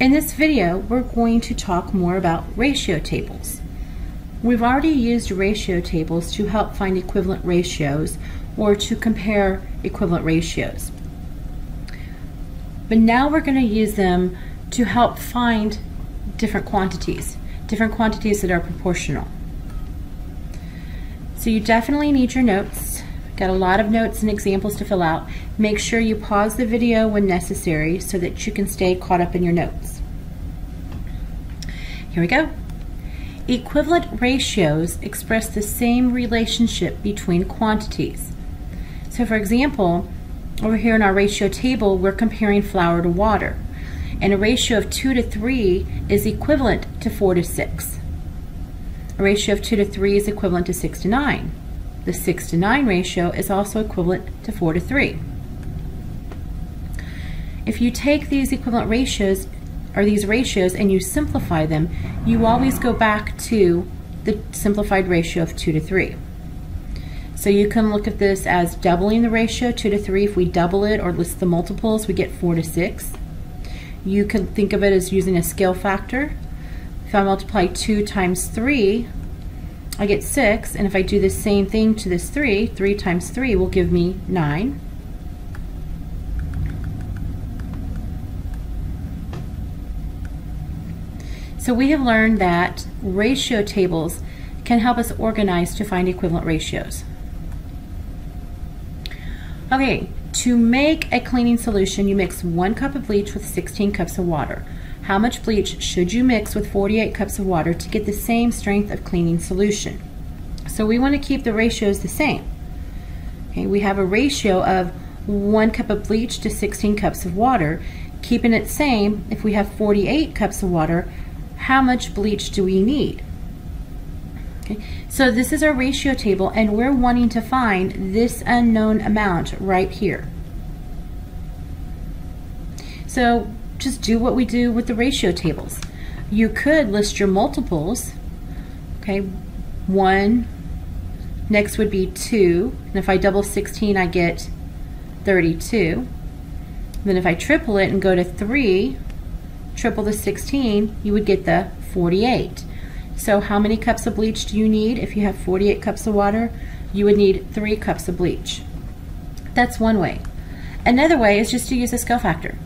In this video, we're going to talk more about ratio tables. We've already used ratio tables to help find equivalent ratios or to compare equivalent ratios. But now we're going to use them to help find different quantities that are proportional. So you definitely need your notes. Got a lot of notes and examples to fill out. Make sure you pause the video when necessary so that you can stay caught up in your notes. Here we go. Equivalent ratios express the same relationship between quantities. So for example, over here in our ratio table, we're comparing flour to water. And a ratio of 2 to 3 is equivalent to 4 to 6. A ratio of 2 to 3 is equivalent to 6 to 9. The 6 to 9 ratio is also equivalent to 4 to 3. If you take these equivalent ratios, or these ratios, and you simplify them, you always go back to the simplified ratio of 2 to 3. So you can look at this as doubling the ratio, 2 to 3. If we double it or list the multiples, we get 4 to 6. You can think of it as using a scale factor. If I multiply 2 times 3, I get 6, and if I do the same thing to this 3 times 3 will give me 9. So we have learned that ratio tables can help us organize to find equivalent ratios. Okay, to make a cleaning solution, you mix 1 cup of bleach with 16 cups of water. How much bleach should you mix with 48 cups of water to get the same strength of cleaning solution? So we want to keep the ratios the same. Okay, we have a ratio of 1 cup of bleach to 16 cups of water. Keeping it same, if we have 48 cups of water, how much bleach do we need? Okay, so this is our ratio table, and we're wanting to find this unknown amount right here. So just do what we do with the ratio tables. You could list your multiples. Okay, 1, next would be 2, and if I double 16 I get 32. Then if I triple it and go to 3, triple the 16, you would get the 48. So how many cups of bleach do you need? If you have 48 cups of water, you would need 3 cups of bleach. That's one way. Another way is just to use a scale factor.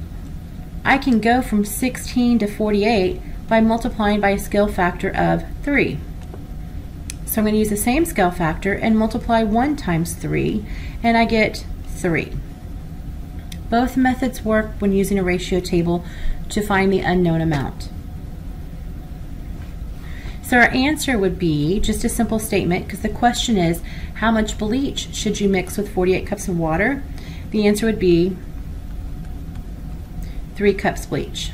I can go from 16 to 48 by multiplying by a scale factor of 3. So I'm going to use the same scale factor and multiply 1 times 3, and I get 3. Both methods work when using a ratio table to find the unknown amount. So our answer would be just a simple statement, because the question is, how much bleach should you mix with 48 cups of water? The answer would be 3 cups bleach.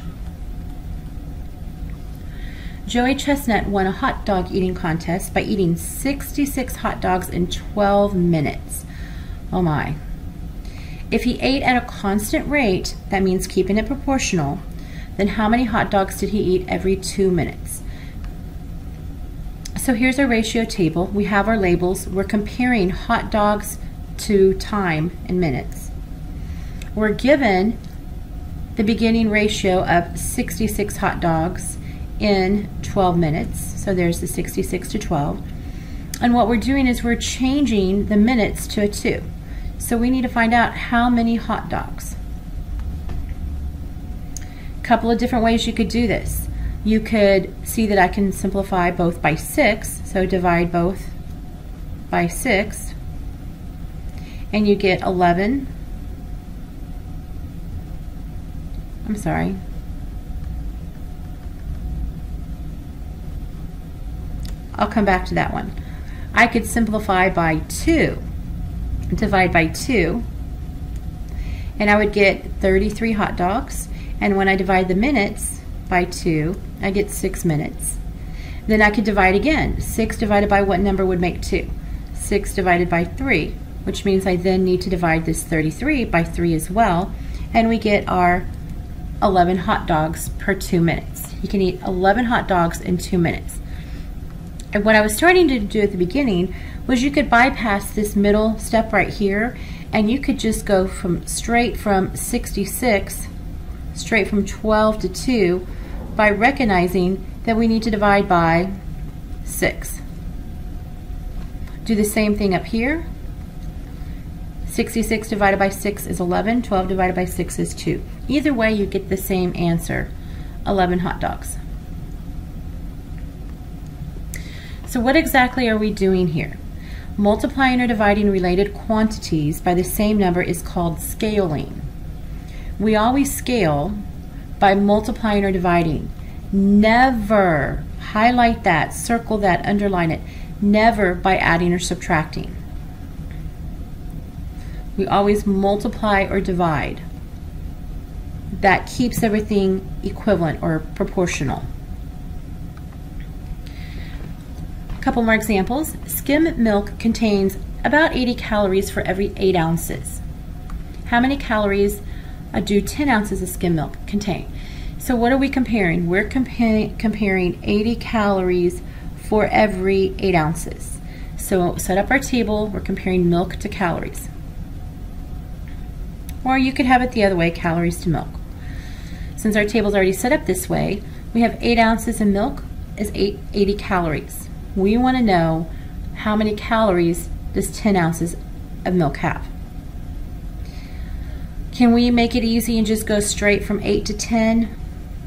Joey Chestnut won a hot dog eating contest by eating 66 hot dogs in 12 minutes. Oh my. If he ate at a constant rate, that means keeping it proportional, then how many hot dogs did he eat every 2 minutes? So here's our ratio table. We have our labels. We're comparing hot dogs to time in minutes. We're given the beginning ratio of 66 hot dogs in 12 minutes. So there's the 66 to 12. And what we're doing is we're changing the minutes to a 2. So we need to find out how many hot dogs. A couple of different ways you could do this. You could see that I can simplify both by 6, so divide both by 6, and you get 11. I'm sorry. I'll come back to that one. I could simplify by 2, divide by 2, and I would get 33 hot dogs. And when I divide the minutes by 2, I get 6 minutes. Then I could divide again. 6 divided by what number would make 2? 6 divided by 3, which means I then need to divide this 33 by 3 as well, and we get our 11 hot dogs per 2 minutes. You can eat 11 hot dogs in 2 minutes. And what I was starting to do at the beginning was you could bypass this middle step right here, and you could just go straight from 66 straight from 12 to 2 by recognizing that we need to divide by 6. Do the same thing up here. 66 divided by 6 is 11. 12 divided by 6 is 2. Either way, you get the same answer, 11 hot dogs. So what exactly are we doing here? Multiplying or dividing related quantities by the same number is called scaling. We always scale by multiplying or dividing. Never, highlight that, circle that, underline it, never by adding or subtracting. We always multiply or divide. That keeps everything equivalent or proportional. A couple more examples. Skim milk contains about 80 calories for every 8 ounces. How many calories do 10 ounces of skim milk contain? So what are we comparing? We're comparing 80 calories for every 8 ounces. So set up our table, we're comparing milk to calories. Or you could have it the other way, calories to milk. Since our table's already set up this way, we have 8 ounces of milk is 80 calories. We want to know how many calories does 10 ounces of milk have. Can we make it easy and just go straight from 8 to 10?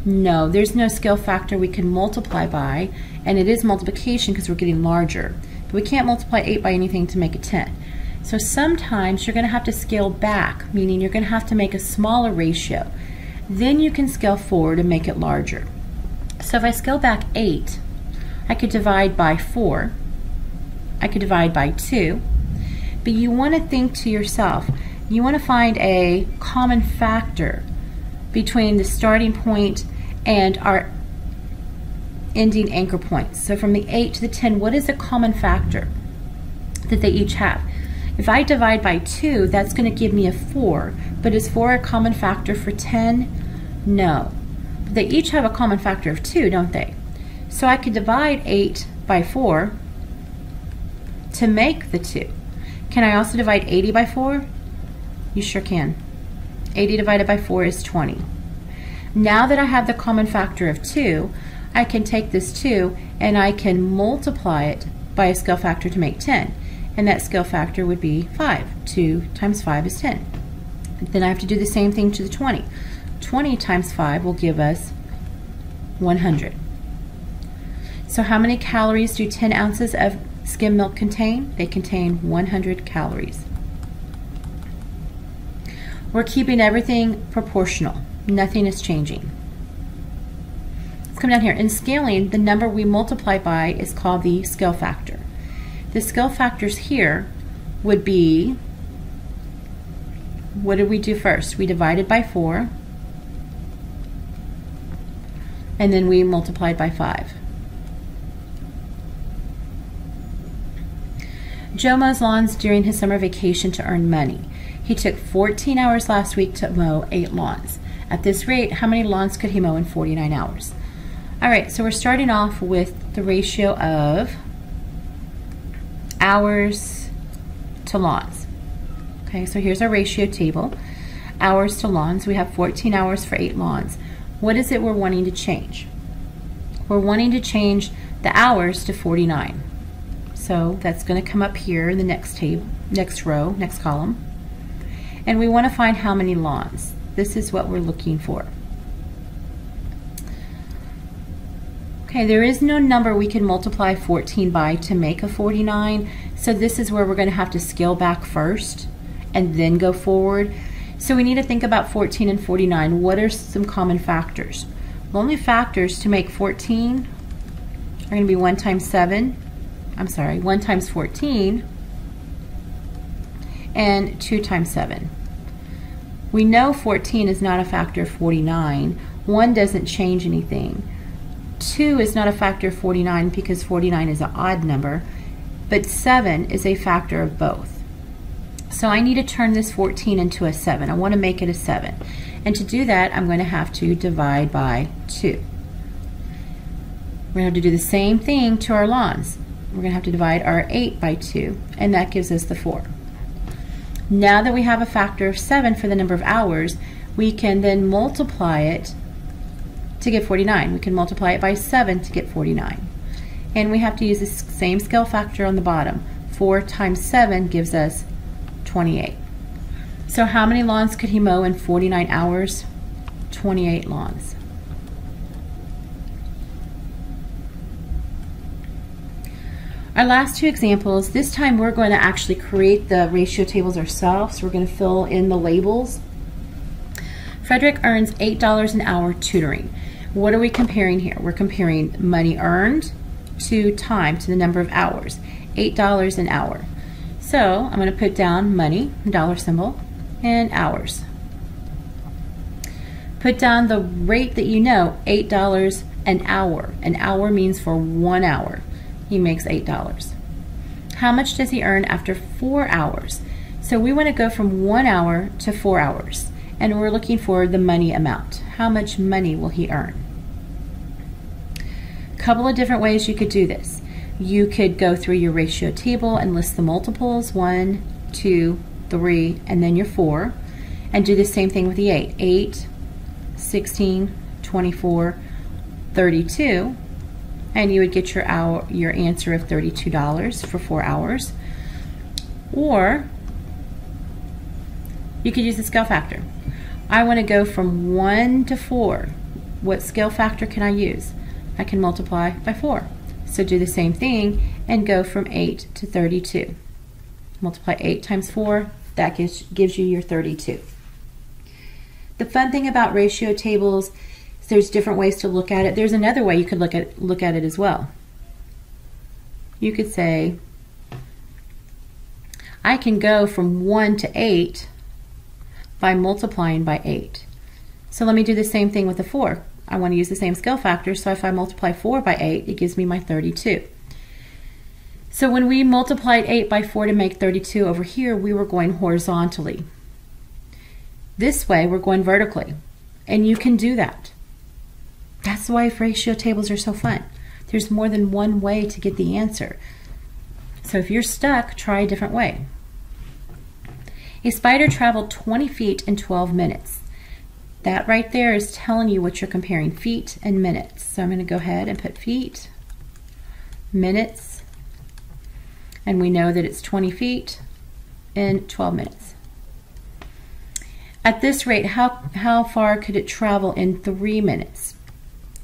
No, there's no scale factor we can multiply by, and it is multiplication because we're getting larger. But we can't multiply 8 by anything to make it 10. So sometimes you're going to have to scale back, meaning you're going to have to make a smaller ratio. Then you can scale forward and make it larger. So if I scale back 8, I could divide by 4. I could divide by 2. But you want to think to yourself, you want to find a common factor between the starting point and our ending anchor points. So from the 8 to the 10, what is a common factor that they each have? If I divide by 2, that's going to give me a 4. But is 4 a common factor for 10? No. But they each have a common factor of 2, don't they? So I could divide 8 by 4 to make the 2. Can I also divide 80 by 4? You sure can. 80 divided by 4 is 20. Now that I have the common factor of 2, I can take this 2 and I can multiply it by a scale factor to make 10. And that scale factor would be 5. 2 times 5 is 10. Then I have to do the same thing to the 20. 20 times 5 will give us 100. So how many calories do 10 ounces of skim milk contain? They contain 100 calories. We're keeping everything proportional. Nothing is changing. Let's come down here. In scaling, the number we multiply by is called the scale factor. The scale factors here would be, what did we do first? We divided by 4, and then we multiplied by 5. Joe mows lawns during his summer vacation to earn money. He took 14 hours last week to mow 8 lawns. At this rate, how many lawns could he mow in 49 hours? All right, so we're starting off with the ratio of hours to lawns. Okay, so here's our ratio table. Hours to lawns, we have 14 hours for 8 lawns. What is it we're wanting to change? We're wanting to change the hours to 49. So that's going to come up here in the next table, next row, next column. And we want to find how many lawns. This is what we're looking for. Okay, there is no number we can multiply 14 by to make a 49, so this is where we're going to have to scale back first and then go forward. So we need to think about 14 and 49. What are some common factors? The only factors to make 14 are going to be 1 times 7, 1 times 14, and 2 times 7. We know 14 is not a factor of 49. 1 doesn't change anything. 2 is not a factor of 49 because 49 is an odd number, but 7 is a factor of both. So I need to turn this 14 into a 7. I want to make it a 7. And to do that, I'm going to have to divide by 2. We're going to have to do the same thing to our lawns. We're going to have to divide our 8 by 2, and that gives us the 4. Now that we have a factor of 7 for the number of hours, we can then multiply it to get 49. We can multiply it by 7 to get 49. And we have to use the same scale factor on the bottom. 4 times 7 gives us 28. So how many lawns could he mow in 49 hours? 28 lawns. Our last two examples, this time we're going to actually create the ratio tables ourselves. We're going to fill in the labels. Frederick earns $8 an hour tutoring. What are we comparing here? We're comparing money earned to time, to the number of hours. $8 an hour. So I'm going to put down money, dollar symbol, and hours. Put down the rate that you know, $8 an hour. An hour means for 1 hour. He makes $8. How much does he earn after 4 hours? So we want to go from 1 hour to 4 hours. And we're looking for the money amount. How much money will he earn? Couple of different ways you could do this. You could go through your ratio table and list the multiples, 1, 2, 3, and then your 4, and do the same thing with the 8. 8, 16, 24, 32, and you would get your answer of $32 for 4 hours. Or you could use the scale factor. I want to go from 1 to 4. What scale factor can I use? I can multiply by 4. So do the same thing and go from 8 to 32. Multiply 8 times 4, that gives you your 32. The fun thing about ratio tables is there's different ways to look at it. There's another way you could look at it as well. You could say, I can go from 1 to 8 by multiplying by 8. So let me do the same thing with the 4. I want to use the same scale factor, so if I multiply 4 by 8, it gives me my 32. So when we multiplied 8 by 4 to make 32 over here, we were going horizontally. This way, we're going vertically, and you can do that. That's why ratio tables are so fun. There's more than one way to get the answer. So if you're stuck, try a different way. A spider traveled 20 feet in 12 minutes. That right there is telling you what you're comparing, feet and minutes. So I'm going to go ahead and put feet, minutes, and we know that it's 20 feet in 12 minutes. At this rate, how far could it travel in 3 minutes?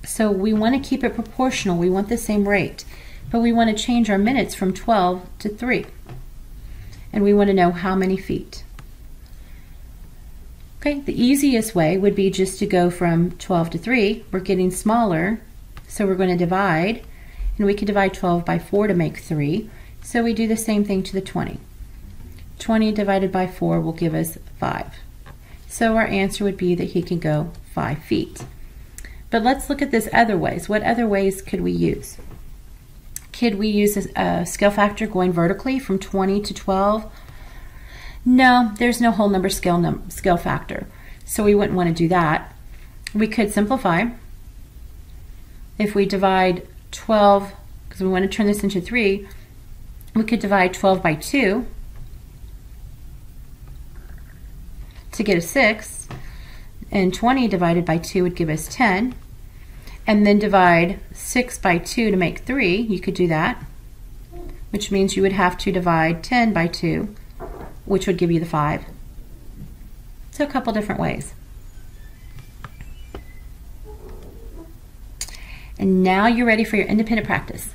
So we want to keep it proportional. We want the same rate, but we want to change our minutes from 12 to 3. And we want to know how many feet. Okay, the easiest way would be just to go from 12 to 3. We're getting smaller, so we're going to divide, and we could divide 12 by 4 to make 3. So we do the same thing to the 20. 20 divided by 4 will give us 5. So our answer would be that he can go 5 feet. But let's look at this other ways. What other ways could we use? Could we use a scale factor going vertically from 20 to 12? No, there's no whole number scale factor, so we wouldn't want to do that. We could simplify. If we divide 12, because we want to turn this into 3, we could divide 12 by 2 to get a 6, and 20 divided by 2 would give us 10, and then divide 6 by 2 to make 3. You could do that, which means you would have to divide 10 by 2, which would give you the 5. So a couple different ways. And now you're ready for your independent practice.